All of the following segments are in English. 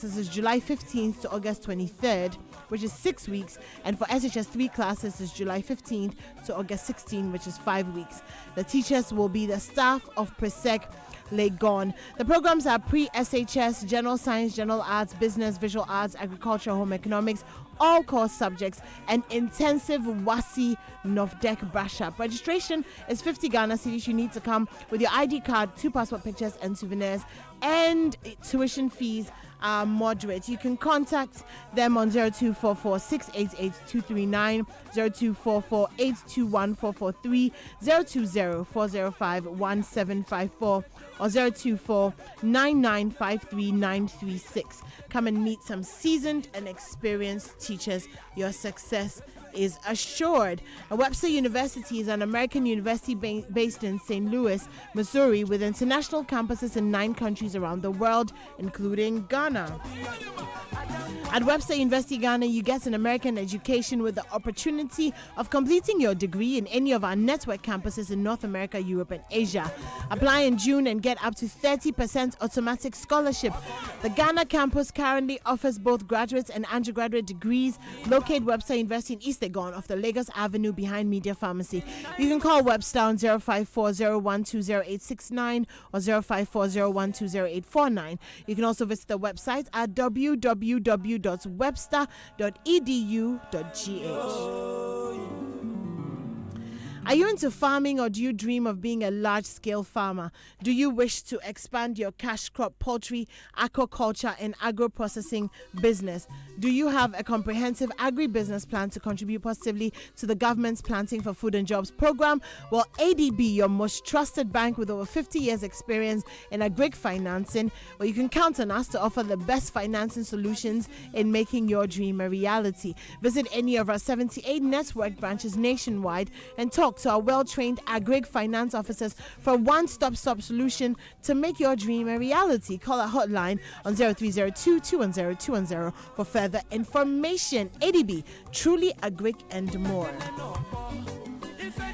This is July 15th to August 23rd, which is 6 weeks, and for SHS3 classes is July 15th to August 16th, which is 5 weeks. The teachers will be the staff of Presec Legon. The programs are pre-SHS, General Science, General Arts, Business, Visual Arts, Agriculture, Home Economics, all course subjects, and intensive WASI Novdek brush up. Registration is 50 Ghana cedis. You need to come with your ID card, 2 passport pictures, and souvenirs, and tuition fees are moderate. You can contact them on 0244 688 239, 0244 821 443, 020 405 1754, or 024 9953 936. Come and meet some seasoned and experienced teachers. Your success is assured. Webster University is an American university based in St. Louis, Missouri, with international campuses in 9 countries around the world, including Ghana. At Webster University Ghana, you get an American education with the opportunity of completing your degree in any of our network campuses in North America, Europe, and Asia. Apply in June and get up to 30% automatic scholarship. The Ghana campus currently offers both graduate and undergraduate degrees. Locate Webster University in East Legon off the Lagos Avenue behind Media Pharmacy. You can call Webster on 054-0120869 or 054-0120849. You can also visit the website at www.webster.edu.gh. Are you into farming, or do you dream of being a large-scale farmer? Do you wish to expand your cash crop, poultry, aquaculture, and agro-processing business? Do you have a comprehensive agri-business plan to contribute positively to the government's Planting for Food and Jobs program? Well, ADB, your most trusted bank with over 50 years experience in agri financing, well, you can count on us to offer the best financing solutions in making your dream a reality. Visit any of our 78 network branches nationwide and talk to our well-trained agri finance officers for a one-stop solution to make your dream a reality. Call our hotline on 0302-210-210 for further information. ADB, truly agri and more.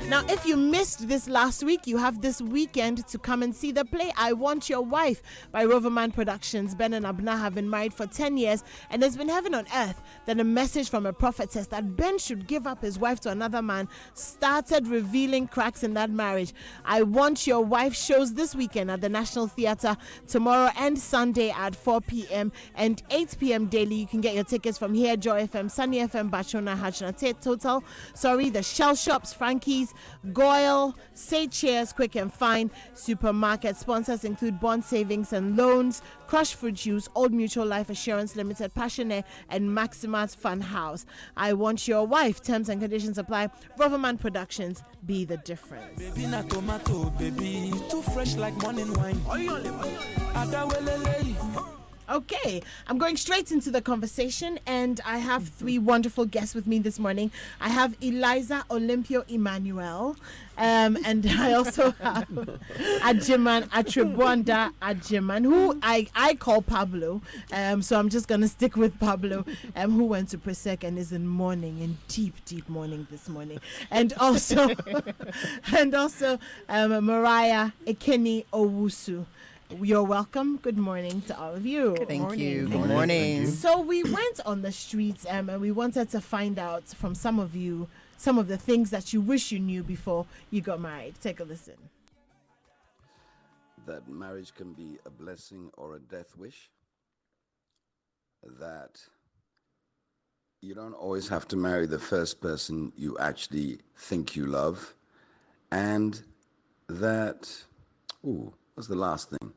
Now, if you missed this last week, you have this weekend to come and see the play I Want Your Wife by Roverman Productions. Ben and Abna have been married for 10 years, and there's been heaven on earth that a message from a prophetess that Ben should give up his wife to another man started revealing cracks in that marriage. I Want Your Wife shows this weekend at the National Theatre, tomorrow and Sunday at 4 p.m. and 8 p.m. daily. You can get your tickets from here, Joy FM, Sunny FM, Bachona, Hachna, Total, the Shell Shops, Frankie's, Goyle, Say Cheers, Quick and Fine. Supermarket sponsors include Bond Savings and Loans, Crush Fruit Juice, Old Mutual Life Assurance Limited, Passionate, and Maximus Fun House. I Want Your Wife. Terms and conditions apply. Roverman Productions. Be the difference. Baby na tomato, baby too fresh like morning wine. Okay, I'm going straight into the conversation, and I have 3 wonderful guests with me this morning. I have Eliza Olympio Emmanuel, and I also have Ajiman Atribwanda Ajiman, who I call Pablo, so I'm just going to stick with Pablo, who went to Presec and is in mourning, in deep mourning this morning. And also, Mariah Ekeni Owusu. You're welcome. Good morning to all of you. Thank you. Good morning. So we went on the streets and we wanted to find out from some of you some of the things that you wish you knew before you got married. Take a listen. That marriage can be a blessing or a death wish. That you don't always have to marry the first person you actually think you love. And that, what's the last thing?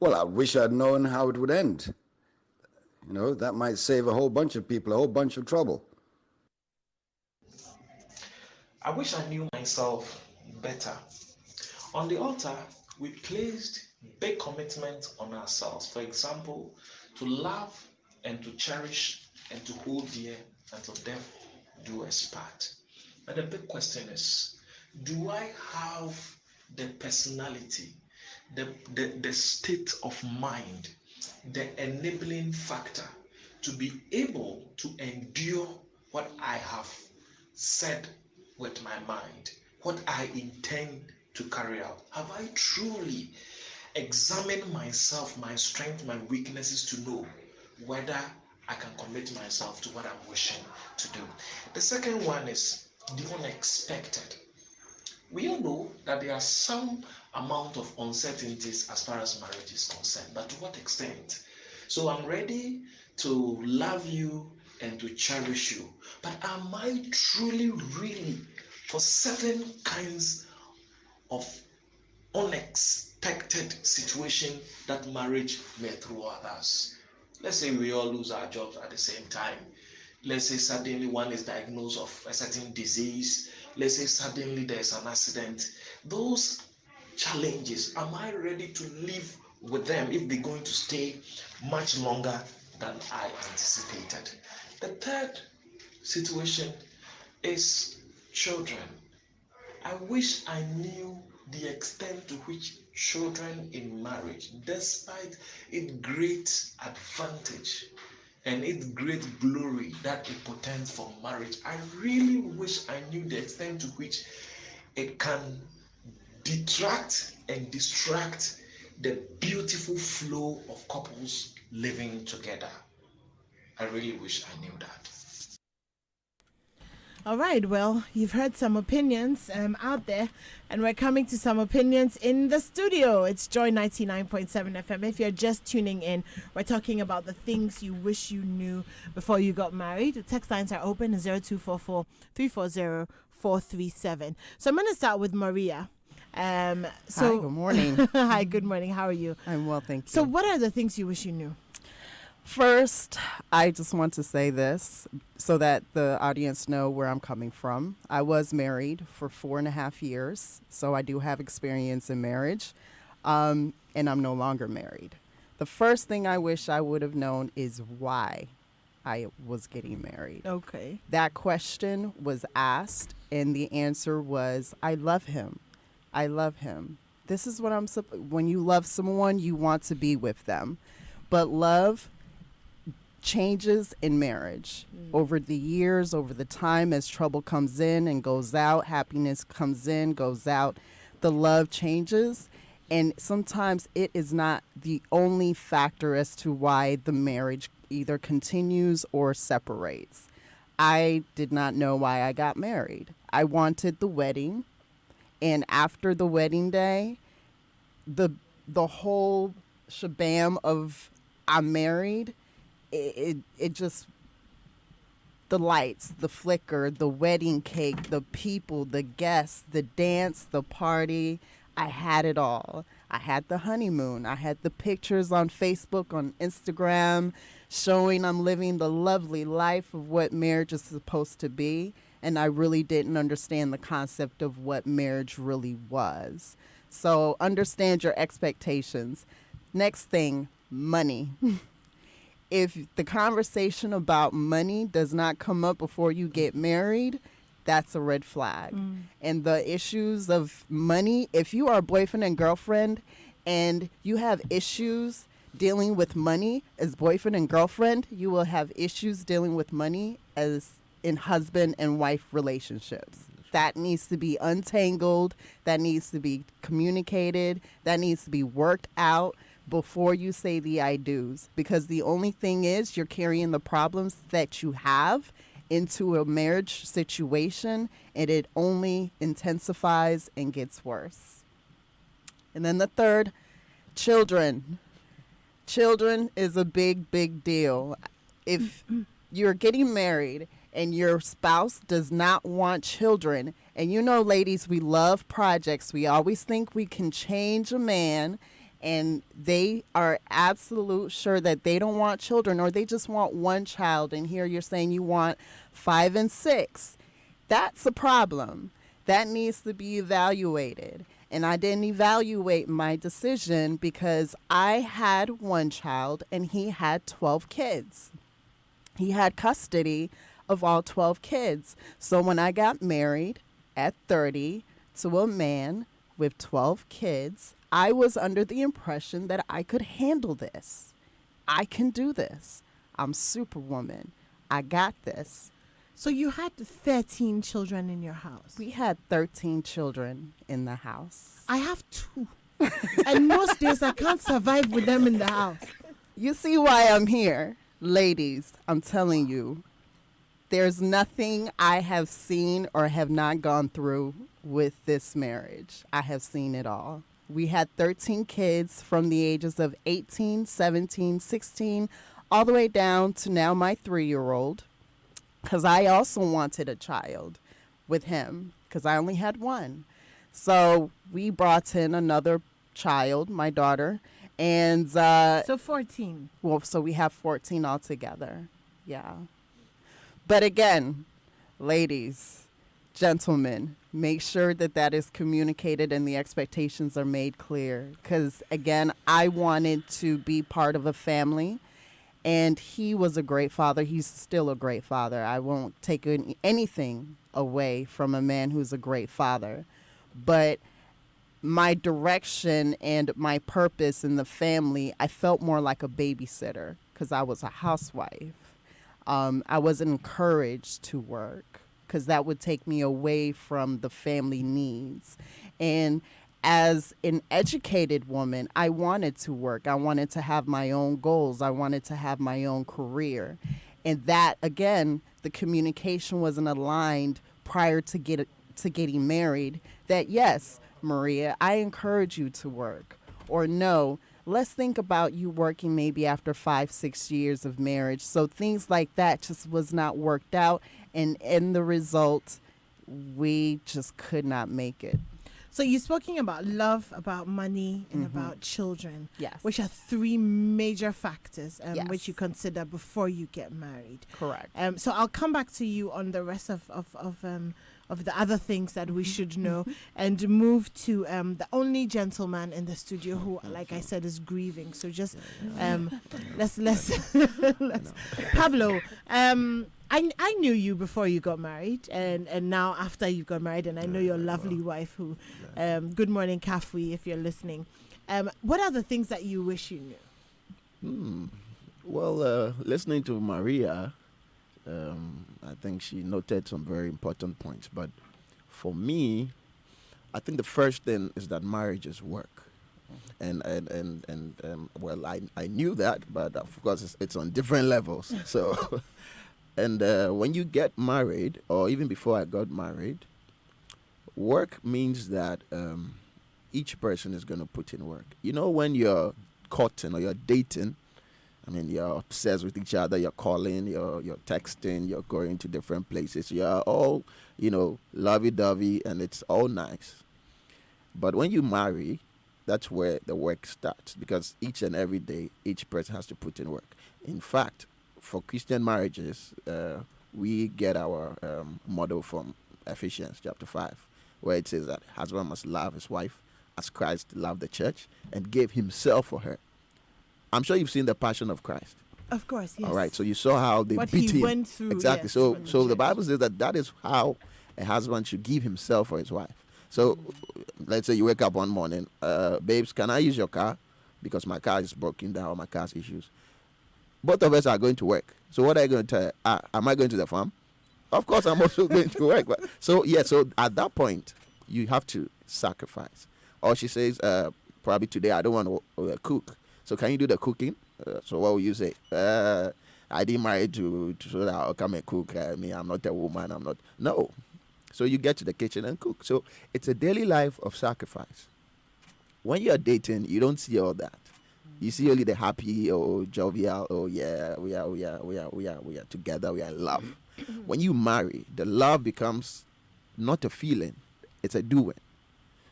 Well, I wish I'd known how it would end. You know, that might save a whole bunch of people a whole bunch of trouble. I wish I knew myself better. On the altar, we placed big commitments on ourselves. For example, to love and to cherish and to hold dear until death do us part. But the big question is, do I have the personality, the state of mind, the enabling factor to be able to endure what I have said with my mind, what I intend to carry out? Have I truly examined myself, my strengths, my weaknesses to know whether I can commit myself to what I'm wishing to do. The second one is the unexpected. We all know that there are some amount of uncertainties as far as marriage is concerned, but to what extent? So I'm ready to love you and to cherish you, but am I truly, really, for certain kinds of unexpected situation that marriage may throw at us? Let's say we all lose our jobs at the same time. Let's say suddenly one is diagnosed of a certain disease. Let's say suddenly there's an accident. Those challenges, am I ready to live with them if they're going to stay much longer than I anticipated? The third situation is children. I wish I knew the extent to which children in marriage, despite its great advantage and its great glory that it portends for marriage, I really wish I knew the extent to which it can detract and distract the beautiful flow of couples living together. I really wish I knew that. All right, well, you've heard some opinions out there, and we're coming to some opinions in the studio. It's Joy 99.7 FM. If you're just tuning in, we're talking about the things you wish you knew before you got married. The text lines are open, 0244 340 437. So I'm going to start with Maria. Hi, good morning. Hi, good morning. How are you? I'm well, thank you. So what are the things you wish you knew? First, I just want to say this so that the audience know where I'm coming from. I was married for 4.5 years, so I do have experience in marriage, and I'm no longer married. The first thing I wish I would have known is why I was getting married. Okay. That question was asked, and the answer was, I love him. I love him. This is what when you love someone, you want to be with them. But love changes in marriage over the years, over the time, as trouble comes in and goes out, happiness comes in, goes out, the love changes. And sometimes it is not the only factor as to why the marriage either continues or separates. I did not know why I got married. I wanted the wedding. And after the wedding day, the whole shabam of I'm married, it just, the lights, the flicker, the wedding cake, the people, the guests, the dance, the party, I had it all. I had the honeymoon. I had the pictures on Facebook, on Instagram, showing I'm living the lovely life of what marriage is supposed to be. And I really didn't understand the concept of what marriage really was. So understand your expectations. Next thing, money. If the conversation about money does not come up before you get married, that's a red flag. And the issues of money, if you are a boyfriend and girlfriend and you have issues dealing with money as boyfriend and girlfriend, you will have issues dealing with money as in husband and wife relationships. That needs to be untangled. That needs to be communicated. That needs to be worked out before you say the I do's. Because the only thing is you're carrying the problems that you have into a marriage situation, and it only intensifies and gets worse. And then the third, children. Children is a big, big deal. If you're getting married and your spouse does not want children, and you know, ladies, we love projects. We always think we can change a man, and they are absolute sure that they don't want children, or they just want one child, and here you're saying you want 5 and 6. That's a problem. That needs to be evaluated. And I didn't evaluate my decision because I had one child and he had 12 kids. He had custody of all 12 kids. So when I got married at 30 to a man with 12 kids, I was under the impression that I could handle this. I can do this. I'm Superwoman. I got this. So you had 13 children in your house. We had 13 children in the house. I have 2. And most days I can't survive with them in the house. You see why I'm here. Ladies, I'm telling you, there's nothing I have seen or have not gone through with this marriage. I have seen it all. We had 13 kids from the ages of 18, 17, 16, all the way down to now my 3-year-old, because I also wanted a child with him because I only had one. So we brought in another child, my daughter, and So 14. well, so we have 14 altogether. Yeah. But again, ladies, gentlemen, make sure that that is communicated and the expectations are made clear. Because again, I wanted to be part of a family, and he was a great father. He's still a great father. I won't take anything away from a man who's a great father. But my direction and my purpose in the family, I felt more like a babysitter because I was a housewife. I wasn't encouraged to work because that would take me away from the family needs. And as an educated woman, I wanted to work. I wanted to have my own goals. I wanted to have my own career. And that, again, the communication wasn't aligned prior to getting married that, yes, Maria, I encourage you to work. Or no, let's think about you working maybe after 5-6 years of marriage. So things like that just was not worked out. And in the result, we just could not make it. So you're speaking about love, about money, and about children. Yes. Which are three major factors Yes. which you consider before you get married. Correct. So I'll come back to you on the rest of the other things that we should know, and move to the only gentleman in the studio who, like I said, is grieving. So just let's Pablo. I knew you before you got married, and now after you got married, and I know your lovely wife who, good morning, Kafui, if you're listening. What are the things that you wish you knew? Well, listening to Maria, I think she noted some very important points. But for me, I think the first thing is that marriage is work. And well, I knew that, but of course it's on different levels. So, and when you get married, or even before I got married, work means that each person is going to put in work. You know, when you're courting or you're dating, I mean, you're obsessed with each other, you're calling, you're texting, you're going to different places. You're all, lovey-dovey, and it's all nice. But when you marry, that's where the work starts, because each and every day, each person has to put in work. In fact, for Christian marriages, we get our model from Ephesians chapter 5, where it says that husband must love his wife as Christ loved the church and gave himself for her. I'm sure you've seen the Passion of Christ. Of course, yes. All right, so you saw how they What beat he him. went through, Exactly. yes, so for the so the church. Bible says that is how a husband should give himself for his wife. So let's say you wake up one morning, babes, can I use your car? Because my car is broken down, or my car's issues. Both of us are going to work. So what are you going to tell her? Am I going to the farm? Of course, I'm also going to work. But, so at that point, you have to sacrifice. Or she says, probably today I don't want to cook. So can you do the cooking? So what will you say? I didn't marry to so that I'll come and cook. I'm not a woman. I'm not. No. So you get to the kitchen and cook. So it's a daily life of sacrifice. When you're dating, you don't see all that. You see only the happy or jovial. Oh yeah, we are together. We are in love. When you marry, the love becomes not a feeling; it's a doing.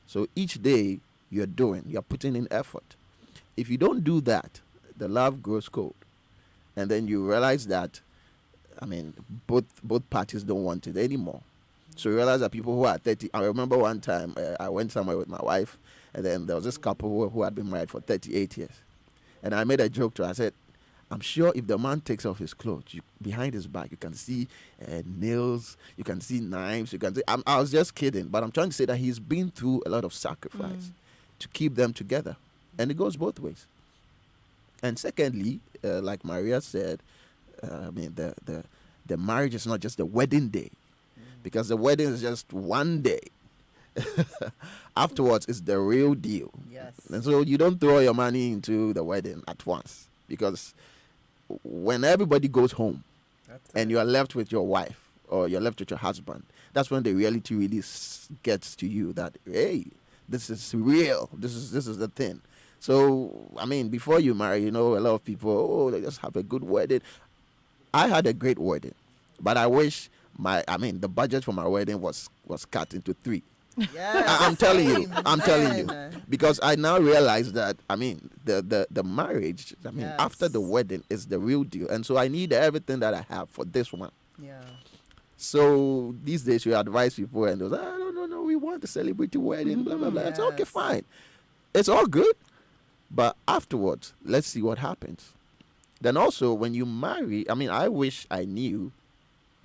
So each day you're doing, you're putting in effort. If you don't do that, the love grows cold, and then you realize that, both parties don't want it anymore. So you realize that people who are 30. I remember one time I went somewhere with my wife, and then there was this couple who had been married for 38 years. And I made a joke to her. I said, I'm sure if the man takes off his clothes, behind his back, you can see nails, you can see knives, you can see... I was just kidding, but I'm trying to say that he's been through a lot of sacrifice to keep them together. And it goes both ways. And secondly, like Maria said, the marriage is not just the wedding day, because the wedding is just one day. Afterwards, it's the real deal. Yes. And so you don't throw your money into the wedding at once, because when everybody goes home That's and it. you are left with your wife or you're left with your husband, that's when the reality really gets to you that, hey, this is real. This is the thing. So, I mean, before you marry, a lot of people, oh, they just have a good wedding. I had a great wedding, but I wish the budget for my wedding was cut into three. Yes. I'm telling you, Amen. because I now realize that the marriage, Yes. after the wedding is the real deal, and so I need everything that I have for this one. Yeah. So these days you advise people and they're like, no, we want to celebrate the wedding, blah blah blah. It's okay, Yes. fine, it's all good, but afterwards, let's see what happens. Then also when you marry, I wish I knew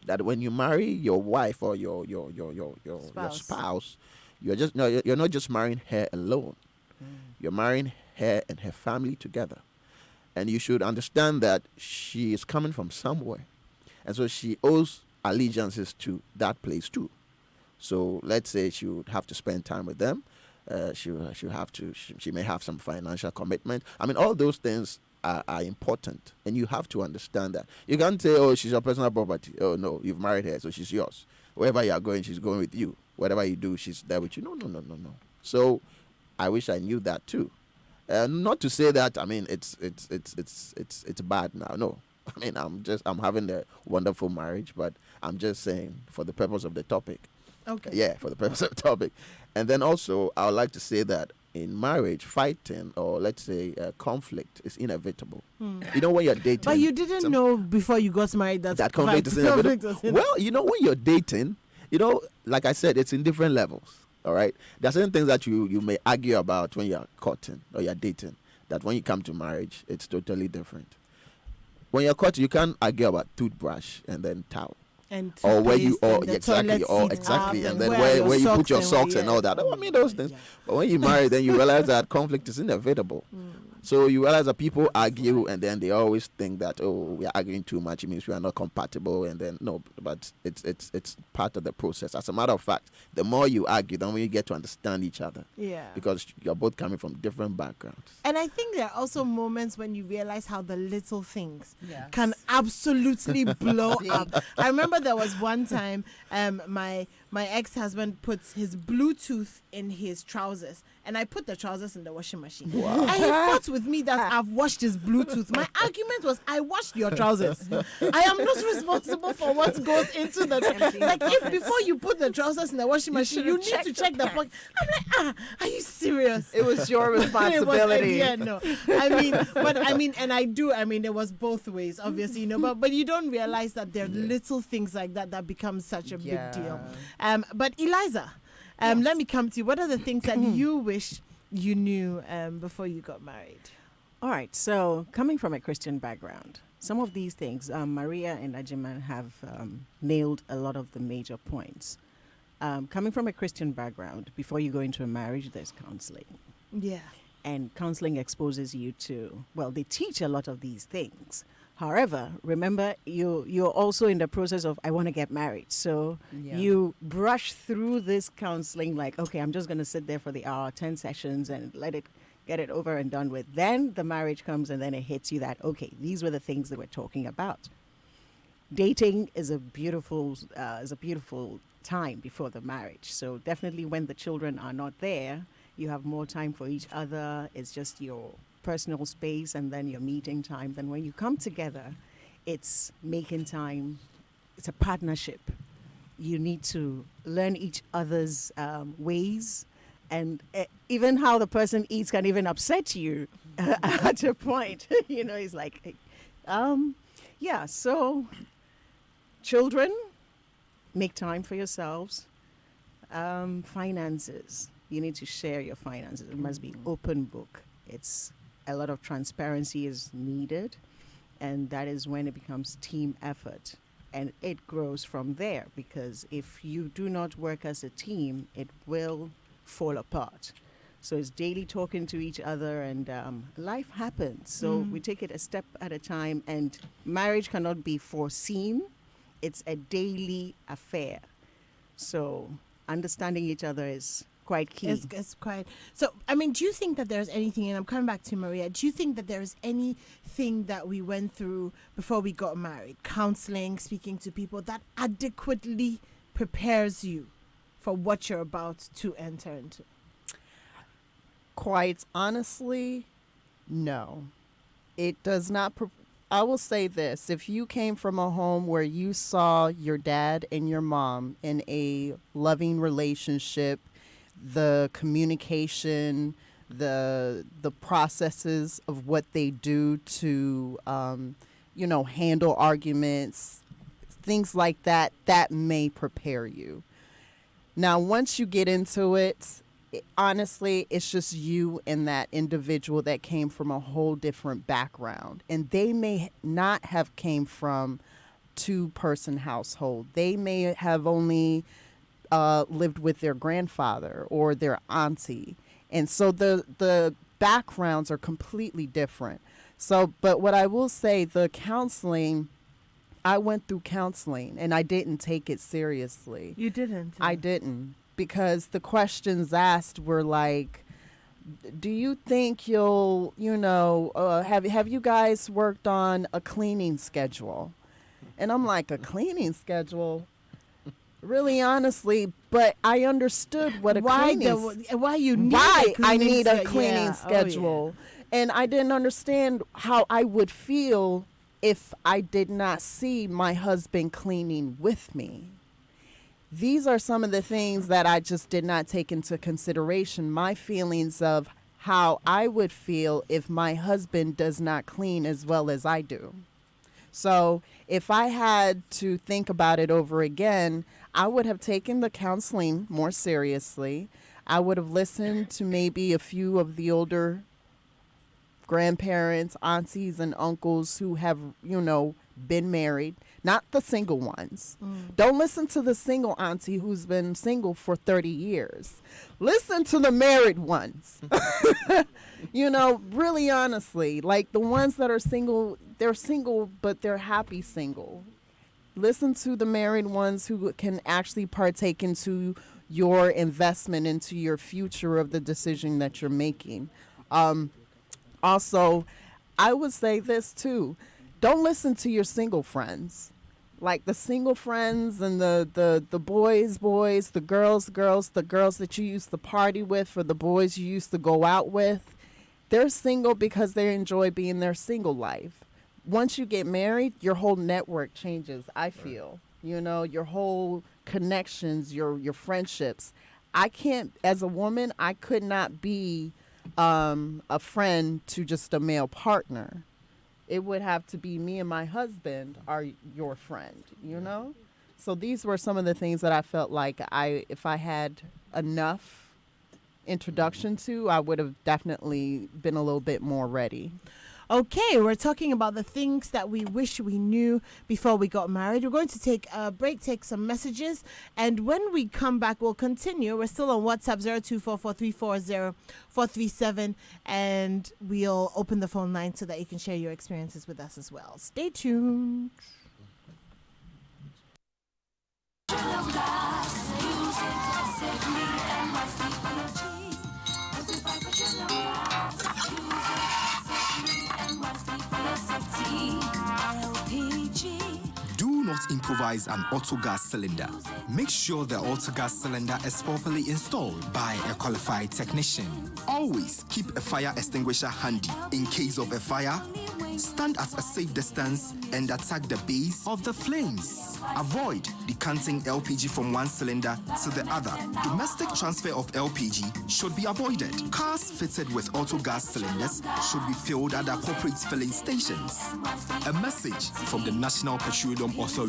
that when you marry your wife or your spouse, you're not just marrying her alone. You're marrying her and her family together. And you should understand that she is coming from somewhere. And so she owes allegiances to that place too. So let's say she would have to spend time with them. She may have some financial commitment. All those things are important, and you have to understand that. You can't say, oh, she's your personal property. Oh no, you've married her, so she's yours. Wherever you are going, she's going with you. Whatever you do, she's there with you. No. So I wish I knew that too. Not to say that it's bad now. No, I'm having a wonderful marriage, but I'm just saying for the purpose of the topic. Okay. Yeah, for the purpose of the topic. And then also, I would like to say that in marriage, fighting or let's say conflict is inevitable. When you're dating. But you didn't know before you got married that conflict is inevitable. Well, when you're dating, like I said, it's in different levels. All right. There are certain things that you may argue about when you're courting or you're dating, that when you come to marriage, it's totally different. When you're courting, you can't argue about toothbrush and then towel. And Or where you toothpaste and the exactly, toilet or seat exactly, up and then where where you put your and socks where- and all that. Those things. Yeah. But when you marry, then you realize that conflict is inevitable. So you realize that people argue, and then they always think that, oh, we are arguing too much. It means we are not compatible, and then no, but it's part of the process. As a matter of fact, the more you argue, the more you get to understand each other, Yeah. because you're both coming from different backgrounds. And I think there are also moments when you realize how the little things Yes. can absolutely blow up. I remember there was one time my ex-husband puts his Bluetooth in his trousers, and I put the trousers in the washing machine. And he fought with me that I've washed his Bluetooth. My argument was, I washed your trousers. I am not responsible for what goes into the like. If before you put the trousers in the washing machine, you need to check the pocket. I'm like, are you serious? It was your It was, responsibility. yeah, no. And I do. It was both ways, obviously, But you don't realize that there are little things like that become such a big deal. But Eliza, let me come to you. What are the things that you wish you knew before you got married? All right. So, coming from a Christian background, some of these things, Maria and Ajiman have nailed a lot of the major points. Coming from a Christian background, before you go into a marriage, there's counseling. Yeah. And counseling exposes you to, they teach a lot of these things. However, remember, you're also in the process of, I want to get married. So you brush through this counseling like, okay, I'm just going to sit there for the hour, 10 sessions and get it over and done with. Then the marriage comes and then it hits you that, okay, these were the things that we're talking about. Dating is a beautiful time before the marriage. So definitely when the children are not there, you have more time for each other. It's just your personal space and then your meeting time. Then when you come together, it's making time. It's a partnership. You need to learn each other's ways, and even how the person eats can even upset you at a point. It's like, so children, make time for yourselves. Finances, you need to share your finances. It must be open book. It's a lot of transparency is needed, and that is when it becomes team effort, and it grows from there, because if you do not work as a team, it will fall apart. So it's daily talking to each other, and life happens. So we take it a step at a time, and marriage cannot be foreseen. It's a daily affair. So understanding each other is quite key. It's quite. So, I mean, do you think that there's anything, and I'm coming back to Maria, do you think that there's anything that we went through before we got married, counseling, speaking to people, that adequately prepares you for what you're about to enter into? Quite honestly, no. It does not. I will say this. If you came from a home where you saw your dad and your mom in a loving relationship, the communication, the processes of what they do to, handle arguments, things like that, that may prepare you. Now, once you get into it, honestly, it's just you and that individual that came from a whole different background. And they may not have came from two-person household. They may have only lived with their grandfather or their auntie. And so the backgrounds are completely different. So, but what I will say, the counseling, I went through counseling and I didn't take it seriously. You didn't? I didn't. Because the questions asked were like, do you think you'll, have you guys worked on a cleaning schedule? And I'm like, a cleaning schedule? Really, honestly, but I understood what a cleaning why you need why a I cleaning need a cleaning schedule. And I didn't understand how I would feel if I did not see my husband cleaning with me. These are some of the things that I just did not take into consideration. My feelings of how I would feel if my husband does not clean as well as I do. So if I had to think about it over again, I would have taken the counseling more seriously. I would have listened to maybe a few of the older grandparents, aunties, and uncles who have, been married, not the single ones. Don't listen to the single auntie who's been single for 30 years. Listen to the married ones. Really honestly, like the ones that are single, they're single, but they're happy single. Listen to the married ones who can actually partake into your investment into your future of the decision that you're making. Also, I would say this too. Don't listen to your single friends. Like the single friends and the boys, the girls, the girls that you used to party with or the boys you used to go out with. They're single because they enjoy being their single life. Once you get married, your whole network changes, I feel. Your whole connections, your friendships. I can't, as a woman, I could not be a friend to just a male partner. It would have to be me and my husband are your friend, So these were some of the things that I felt like if I had enough introduction to, I would have definitely been a little bit more ready. Okay, we're talking about the things that we wish we knew before we got married. We're going to take a break, take some messages, and when we come back, we'll continue. We're still on WhatsApp 0244340437, and we'll open the phone line so that you can share your experiences with us as well. Stay tuned. Do not improvise an auto gas cylinder. Make sure the auto gas cylinder is properly installed by a qualified technician. Always keep a fire extinguisher handy in case of a fire. Stand at a safe distance and attack the base of the flames. Avoid decanting LPG from one cylinder to the other. Domestic transfer of LPG should be avoided. Cars fitted with auto gas cylinders should be filled at appropriate filling stations. A message from the National Petroleum Authority.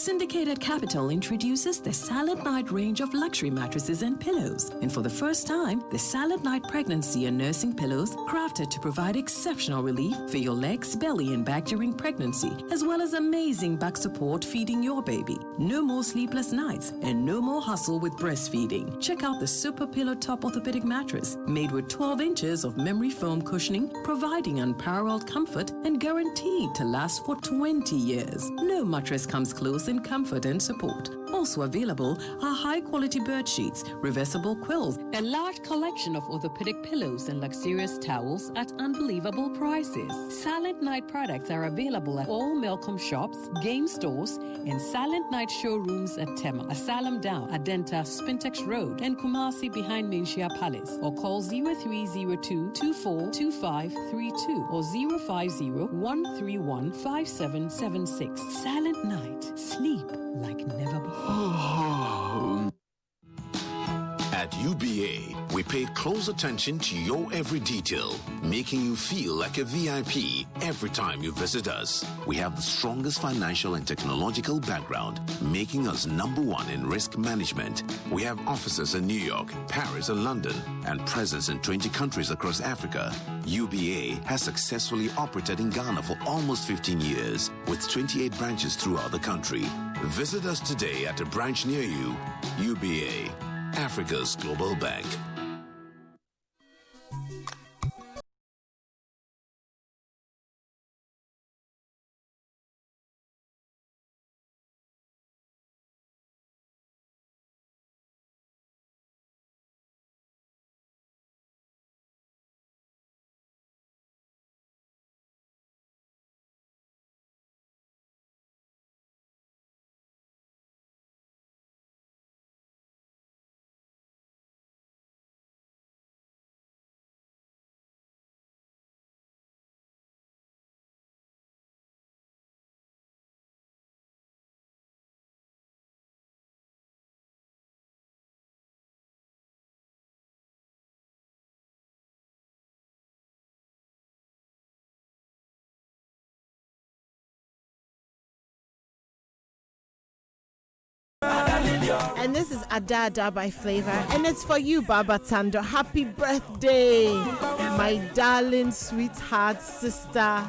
Syndicated Capital introduces the Silent Night range of luxury mattresses and pillows. And for the first time, the Silent Night pregnancy and nursing pillows crafted to provide exceptional relief for your legs, belly, and back during pregnancy, as well as amazing back support feeding your baby. No more sleepless nights and no more hustle with breastfeeding. Check out the Super Pillow Top Orthopedic Mattress, made with 12 inches of memory foam cushioning, providing unparalleled comfort and guaranteed to last for 20 years. No mattress comes close in comfort and support. Also available are high-quality bird sheets, reversible quills, a large collection of orthopedic pillows and luxurious towels at unbelievable prices. Silent Night products are available at all Melcom shops, game stores, and Silent Night showrooms at Tema, Asylum Down, Adenta, Spintex Road, and Kumasi behind Menchia Palace. Or call 0302 242532 or 050 131 5776. Silent Night. Sleep like never before. At UBA, we pay close attention to your every detail, making you feel like a VIP every time you visit us. We have the strongest financial and technological background, making us #1 in risk management. We have offices in New York, Paris, and London, and presence in 20 countries across Africa. UBA has successfully operated in Ghana for almost 15 years, with 28 branches throughout the country. Visit us today at a branch near you. UBA, Africa's Global Bank. And this is Adada by Flavor, and it's for you, Baba Tando. Happy birthday, my darling, sweetheart, sister,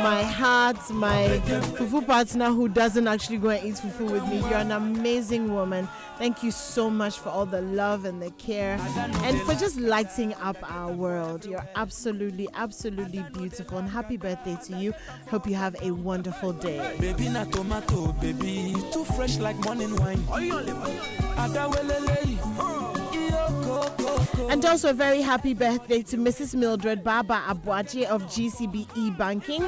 my heart, my fufu partner who doesn't actually go and eat fufu with me. You're an amazing woman. Thank you so much for all the love and the care and for just lighting up our world. You're absolutely, absolutely beautiful, and happy birthday to you. Hope you have a wonderful day. Baby na tomato, baby too fresh like morning wine. And also a very happy birthday to Mrs. Mildred Baba Abuaje of GCBE Banking.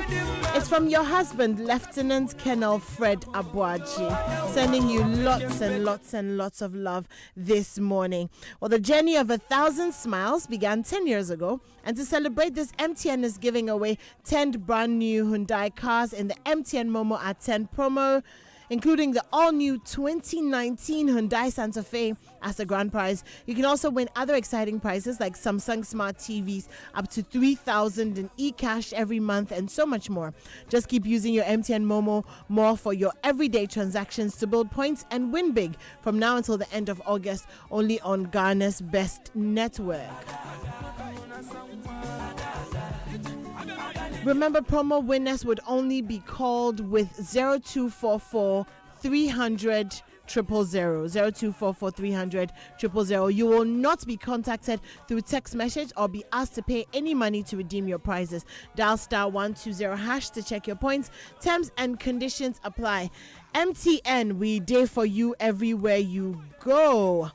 It's from your husband, Lieutenant Colonel Fred Abuaje, sending you lots and lots and lots of love this morning. Well, the journey of 1,000 smiles began 10 years ago, and to celebrate this, MTN is giving away 10 brand new Hyundai cars in the MTN Momo at 10 promo, including the all-new 2019 Hyundai Santa Fe as a grand prize. You can also win other exciting prizes like Samsung Smart TVs up to 3,000 in e-cash every month and so much more. Just keep using your MTN Momo more for your everyday transactions to build points and win big from now until the end of August, only on Ghana's best network. Remember, promo winners would only be called with 0244 300 000. 0244 300 000. You will not be contacted through text message or be asked to pay any money to redeem your prizes. Dial *120# to check your points. Terms and conditions apply. MTN, we there for you everywhere you go.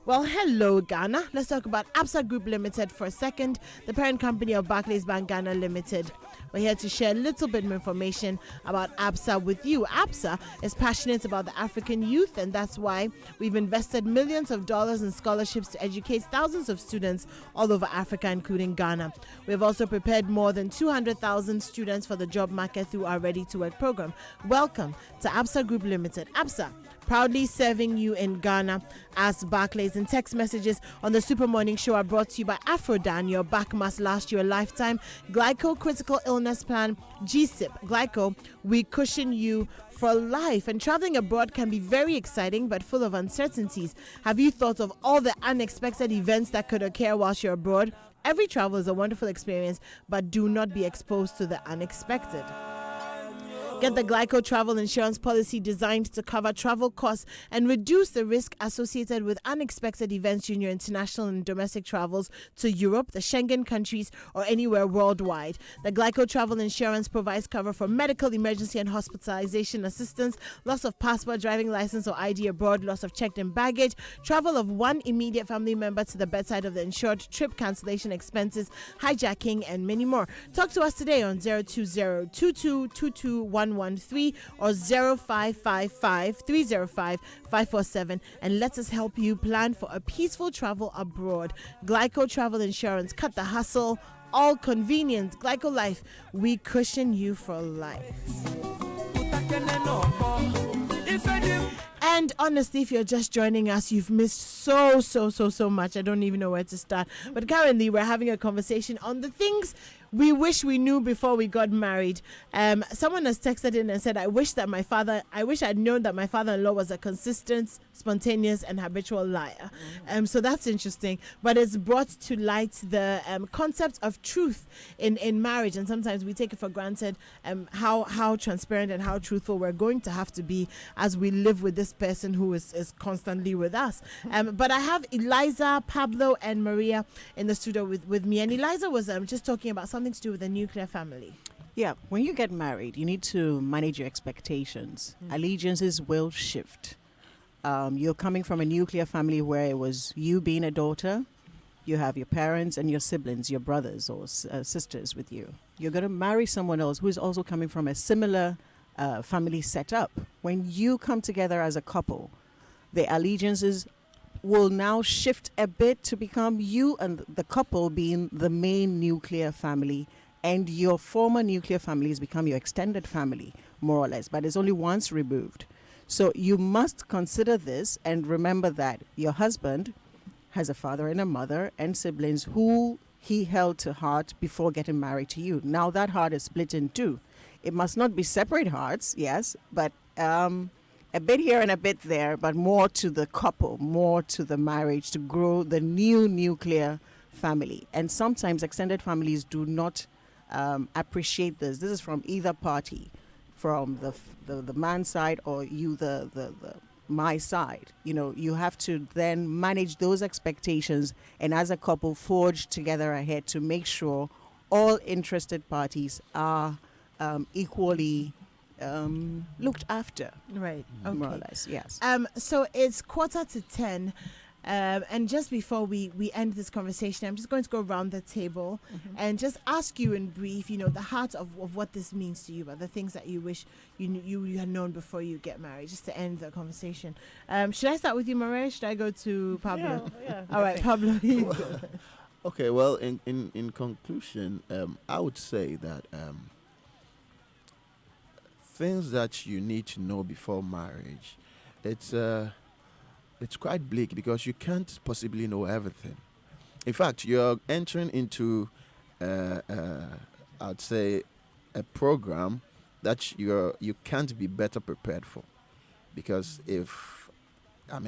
Well, hello, Ghana. Let's talk about Absa Group Limited for a second, the parent company of Barclays Bank Ghana Limited. We're here to share a little bit more information about Absa with you. Absa is passionate about the African youth, and that's why we've invested millions of dollars in scholarships to educate thousands of students all over Africa, including Ghana. We've also prepared more than 200,000 students for the job market through our Ready to Work program. Welcome to Absa Group Limited. Absa, proudly serving you in Ghana as Barclays. And text messages on the Super Morning Show are brought to you by Afrodan. Your back must last you a lifetime. Glyco Critical Illness Plan, GSIP. Glyco, we cushion you for life. And traveling abroad can be very exciting but full of uncertainties. Have you thought of all the unexpected events that could occur whilst you're abroad? Every travel is a wonderful experience, but do not be exposed to the unexpected. Get the Glyco travel insurance policy designed to cover travel costs and reduce the risk associated with unexpected events during your international and domestic travels to Europe, the Schengen countries, or anywhere worldwide. The Glyco travel insurance provides cover for medical, emergency, and hospitalization assistance, loss of passport, driving license, or ID abroad, loss of checked-in baggage, travel of one immediate family member to the bedside of the insured, trip cancellation expenses, hijacking, and many more. Talk to us today on 020-2222-113 or 0555-305-547 and let us help you plan for a peaceful travel abroad. Glyco Travel Insurance. Cut the hustle. All convenient. Glyco Life. We cushion you for life. And honestly, if you're just joining us, you've missed so much. I don't even know where to start. But currently, we're having a conversation on the things we wish we knew before we got married. Someone has texted in and said, I wish I'd known that my father-in-law was a consistent, spontaneous, and habitual liar. So that's interesting. But it's brought to light the concept of truth in marriage. And sometimes we take it for granted how transparent and how truthful we're going to have to be as we live with this person who is constantly with us. But I have Eliza, Pablo, and Maria in the studio with me. And Eliza was just talking about something to do with the nuclear family. Yeah, when you get married, you need to manage your expectations. Allegiances will shift. You're coming from a nuclear family where it was you being a daughter, you have your parents and your siblings, your brothers or sisters with you. You're going to marry someone else who is also coming from a similar family setup. When you come together as a couple, the allegiances will now shift a bit to become you and the couple being the main nuclear family, and your former nuclear family has become your extended family, more or less, but it's only once removed. So you must consider this and remember that your husband has a father and a mother and siblings who he held to heart before getting married to you. Now that heart is split in two. It must not be separate hearts, yes, but a bit here and a bit there, but more to the couple, more to the marriage, to grow the new nuclear family. And sometimes extended families do not appreciate this. This is from either party, from the man's side or you, my side. You know, you have to then manage those expectations and as a couple forge together ahead to make sure all interested parties are equally looked after. Right. Okay. More or less, yes. So it's 9:45, and just before we end this conversation, I'm just going to go around the table and just ask you in brief, the heart of what this means to you, but the things that you wish you had known before you get married, just to end the conversation. Should I start with you, Maria? Should I go to Pablo? Yeah. All right, Pablo. You go. Okay, well, in conclusion, I would say that things that you need to know before marriage, it's quite bleak because you can't possibly know everything. In fact, you're entering into, I'd say, a program that you can't be better prepared for, because if I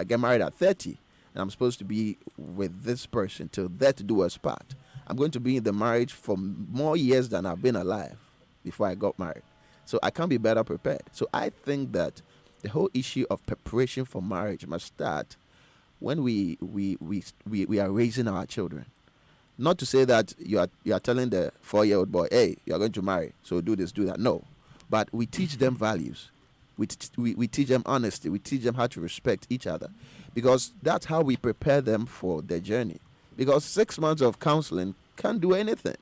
get married at 30 and I'm supposed to be with this person till death do us part, I'm going to be in the marriage for more years than I've been alive before I got married. So I can't be better prepared. So I think that the whole issue of preparation for marriage must start when we are raising our children. Not to say that you are telling the 4-year-old boy, hey, you are going to marry, so do this, do that. No. But we teach them values. We teach them honesty. We teach them how to respect each other. Because that's how we prepare them for their journey. Because 6 months of counseling can't do anything.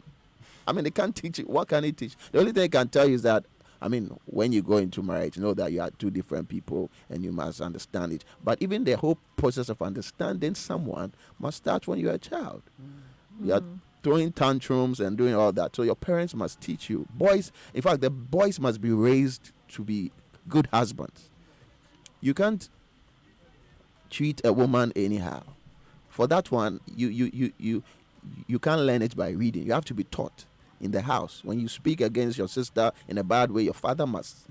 They can't teach you. What can it teach? The only thing I can tell you is that, when you go into marriage, know that you are two different people and you must understand it. But even the whole process of understanding someone must start when you're a child. You are throwing tantrums and doing all that. So your parents must teach you. Boys, in fact, the boys must be raised to be good husbands. You can't treat a woman anyhow. For that one, you can't learn it by reading. You have to be taught in the house. When you speak against your sister in a bad way, your father must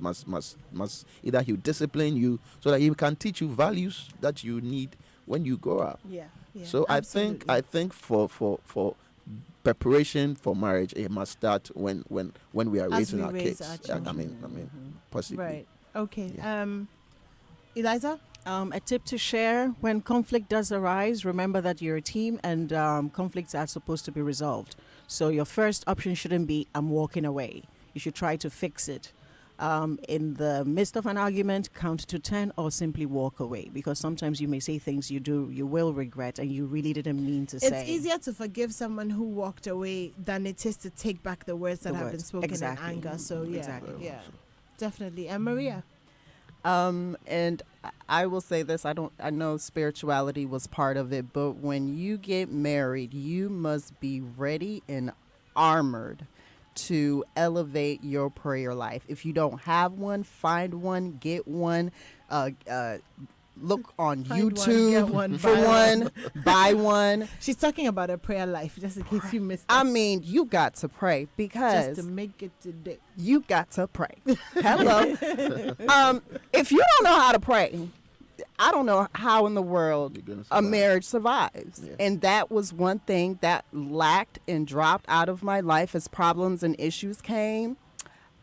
either he'll discipline you so that he can teach you values that you need when you grow up. Yeah. So absolutely. I think for preparation for marriage, it must start when we are As raising we our raise kids. our I children. mean, possibly. Right. Okay. Yeah. Eliza? A tip to share: when conflict does arise, remember that you're a team and conflicts are supposed to be resolved. So your first option shouldn't be, I'm walking away. You should try to fix it. In the midst of an argument, count to 10 or simply walk away, because sometimes you may say things you will regret and you really didn't mean to say. It's easier to forgive someone who walked away than it is to take back the words that have been spoken Exactly. in anger. So yeah, Exactly. yeah, definitely. And Maria? And I will say this, I know spirituality was part of it, but when you get married, you must be ready and armored to elevate your prayer life. If you don't have one, find one, get one, look on Find one, YouTube get one, for buy one, buy one. She's talking about a prayer life, just in case you missed it. I mean, you got to pray because Just to make it today. you got to pray. Hello. If you don't know how to pray, I don't know how in the world You're gonna a survive. marriage survives. Yeah. And that was one thing that lacked and dropped out of my life as problems and issues came.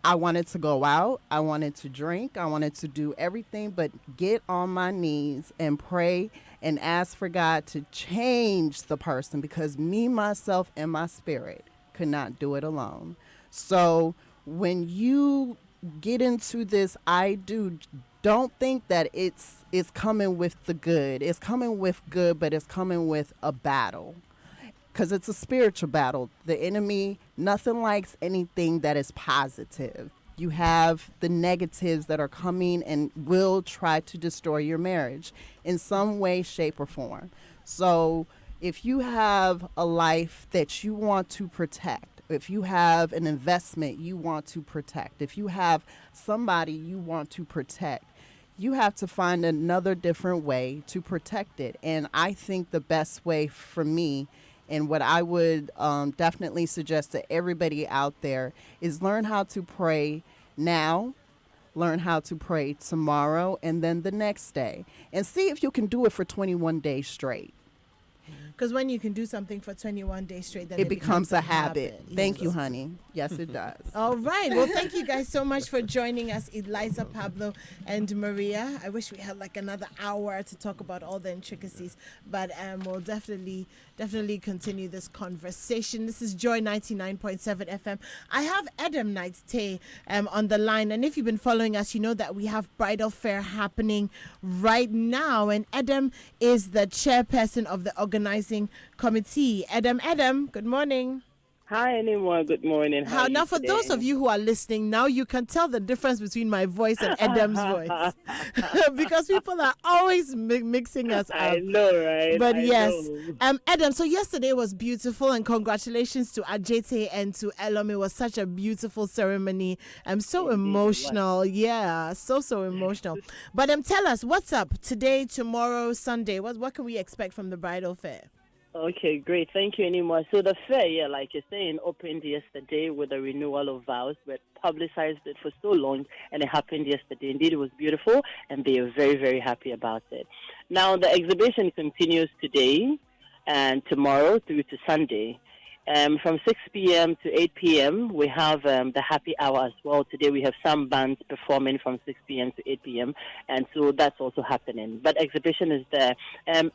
I wanted to go out. I wanted to drink. I wanted to do everything but get on my knees and pray and ask for God to change the person, because me, myself, and my spirit could not do it alone. So when you get into this, don't think that it's coming with the good. It's coming with good, but it's coming with a battle. Because it's a spiritual battle. The enemy, nothing likes anything that is positive. You have the negatives that are coming and will try to destroy your marriage in some way, shape, or form. So if you have a life that you want to protect, if you have an investment you want to protect, if you have somebody you want to protect, you have to find another different way to protect it. And I think the best way for me, and what I would definitely suggest to everybody out there, is learn how to pray now, learn how to pray tomorrow, and then the next day. And see if you can do it for 21 days straight. Because when you can do something for 21 days straight, then It becomes a habit. Thank you, Yes. honey. Yes, it does. All right. Well, thank you guys so much for joining us, Eliza, Pablo, and Maria. I wish we had like another hour to talk about all the intricacies, but we'll definitely continue this conversation. This is Joy 99.7 FM. I have Adam Knight Tay on the line, and if you've been following us, you know that we have bridal fair happening right now, and Adam is the chairperson of the organizing committee. Adam, good morning. Hi, anyone. Good morning. How are Now, you for today? those of you who are listening, now you can tell the difference between my voice and Adam's voice because people are always mixing us up. I know, right? But I yes, know. Adam. So yesterday was beautiful, and congratulations to Ajete and to Elom. It was such a beautiful ceremony. I'm so emotional. Yeah, so emotional. But tell us what's up today, tomorrow, Sunday. What can we expect from the bridal fair? Okay, great. Thank you anymore. So the fair, yeah, like you're saying, opened yesterday with a renewal of vows. We publicized it for so long, and it happened yesterday. Indeed, it was beautiful, and they are very, very happy about it. Now, the exhibition continues today and tomorrow through to Sunday. From 6 p.m. to 8 p.m., we have the happy hour as well. Today we have some bands performing from 6 p.m. to 8 p.m., and so that's also happening. But exhibition is there.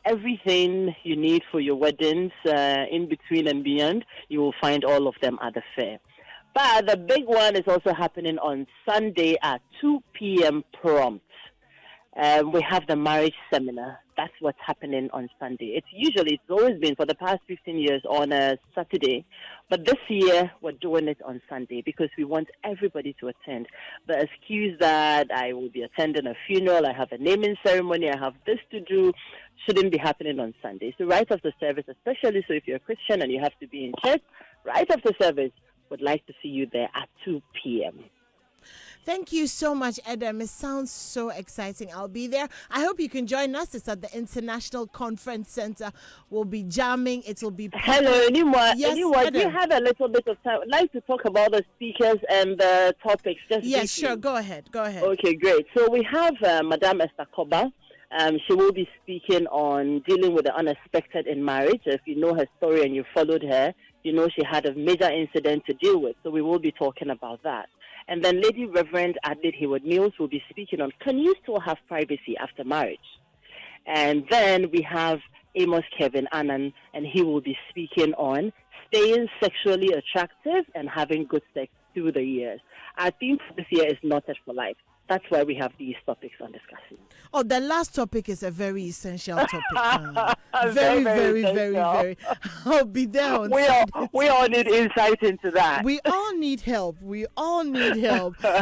Everything you need for your weddings, in between and beyond, you will find all of them at the fair. But the big one is also happening on Sunday at 2 p.m. prompt. We have the marriage seminar. That's what's happening on Sunday. It's always been for the past 15 years on a Saturday. But this year, we're doing it on Sunday because we want everybody to attend. The excuse that I will be attending a funeral, I have a naming ceremony, I have this to do, shouldn't be happening on Sunday. So right after service, especially so if you're a Christian and you have to be in church, right after service, would like to see you there at 2 p.m. Thank you so much, Adam. It sounds so exciting. I'll be there. I hope you can join us. It's at the International Conference Center. We'll be jamming. It'll be Hello, Anymore. Yes, Anymore, do you Adam. have a little bit of time? I'd like to talk about the speakers and the topics. Just Yes, briefly. sure. Go ahead. Go ahead. Okay, great. So we have Madame Esther Koba. She will be speaking on dealing with the unexpected in marriage. If you know her story and you followed her, you know she had a major incident to deal with. So we will be talking about that. And then Lady Reverend Adelaide Hayward-Mills will be speaking on, can you still have privacy after marriage? And then we have Amos Kevin Annan, and he will be speaking on staying sexually attractive and having good sex through the years. Our theme for this year is Knotted for Life. That's why we have these topics on discussion. Oh, the last topic is a very essential topic. Very. I'll be there on Sunday. We all need insight into that. We all need help.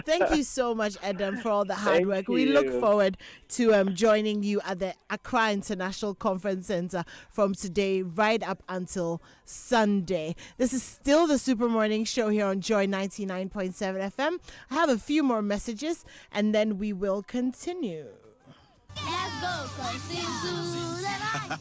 Thank you so much, Adam, for all the hard Thank work. We you. look forward to joining you at the Accra International Conference Center from today right up until Sunday. This is still the Super Morning Show here on Joy 99.7 FM. I have a few more messages and then we will continue. Let's go,